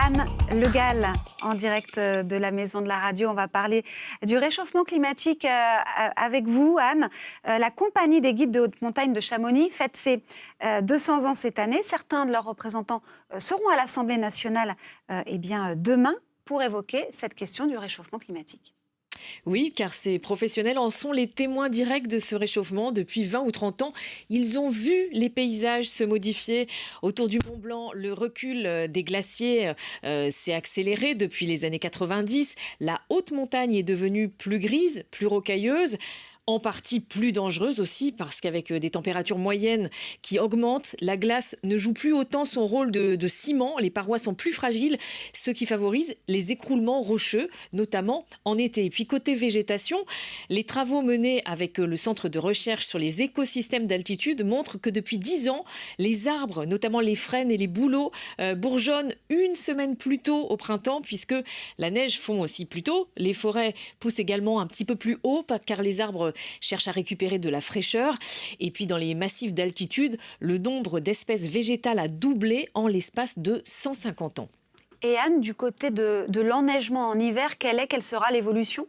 Anne Le Gall, en direct de la Maison de la Radio. On va parler du réchauffement climatique avec vous, Anne. La compagnie des guides de haute montagne de Chamonix fête ses 200 ans cette année. Certains de leurs représentants seront à l'Assemblée nationale demain pour évoquer cette question du réchauffement climatique. Oui, car ces professionnels en sont les témoins directs de ce réchauffement depuis 20 ou 30 ans. Ils ont vu les paysages se modifier. Autour du Mont Blanc, le recul des glaciers s'est accéléré depuis les années 90. La haute montagne est devenue plus grise, plus rocailleuse. En partie plus dangereuse aussi, parce qu'avec des températures moyennes qui augmentent, la glace ne joue plus autant son rôle de ciment, les parois sont plus fragiles, ce qui favorise les écroulements rocheux, notamment en été. Et puis côté végétation, les travaux menés avec le Centre de recherche sur les écosystèmes d'altitude montrent que depuis 10 ans, les arbres, notamment les frênes et les bouleaux, bourgeonnent une semaine plus tôt au printemps, puisque la neige fond aussi plus tôt. Les forêts poussent également un petit peu plus haut, car les arbres cherchent à récupérer de la fraîcheur. Et puis dans les massifs d'altitude, le nombre d'espèces végétales a doublé en l'espace de 150 ans. Et Anne, du côté de l'enneigement en hiver, quelle sera l'évolution ?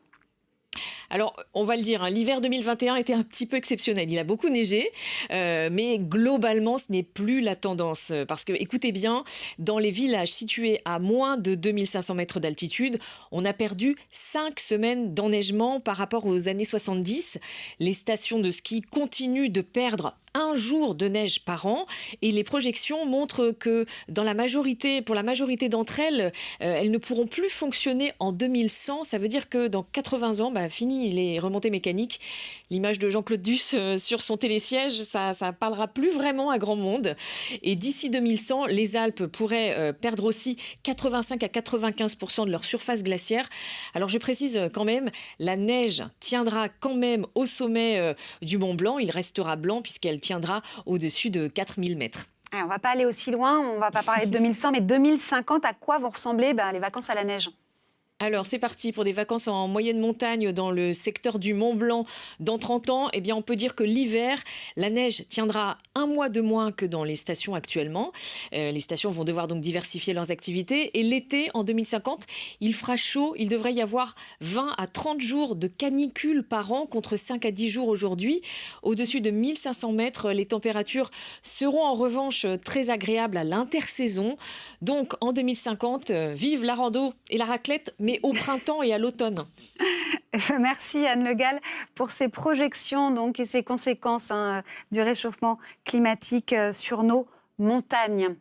Alors, on va le dire, l'hiver 2021 était un petit peu exceptionnel. Il a beaucoup neigé, mais globalement, ce n'est plus la tendance. Parce que, écoutez bien, dans les villages situés à moins de 2500 mètres d'altitude, on a perdu 5 semaines d'enneigement par rapport aux années 70. Les stations de ski continuent de perdre un jour de neige par an, et les projections montrent que pour la majorité d'entre elles, elles ne pourront plus fonctionner en 2100. Ça veut dire que dans 80 ans, fini les remontées mécaniques. L'image de Jean-Claude Duss sur son télésiège, ça parlera plus vraiment à grand monde. Et d'ici 2100, les Alpes pourraient perdre aussi 85 à 95% de leur surface glaciaire. Alors je précise quand même, la neige tiendra quand même au sommet du Mont Blanc. Il restera blanc puisqu'elle tiendra au-dessus de 4000 mètres. On ne va pas aller aussi loin, on ne va pas parler de 2100, mais 2050, à quoi vont ressembler les vacances à la neige ? Alors, c'est parti pour des vacances en moyenne montagne dans le secteur du Mont Blanc dans 30 ans. Eh bien, on peut dire que l'hiver, la neige tiendra un mois de moins que dans les stations actuellement. Les stations vont devoir donc diversifier leurs activités. Et l'été, en 2050, il fera chaud. Il devrait y avoir 20 à 30 jours de canicule par an contre 5 à 10 jours aujourd'hui. Au-dessus de 1500 mètres, les températures seront en revanche très agréables à l'intersaison. Donc, en 2050, vive la rando et la raclette, mais au printemps et à l'automne. Merci Anne Le Gall pour ces projections et ces conséquences du réchauffement climatique sur nos montagnes.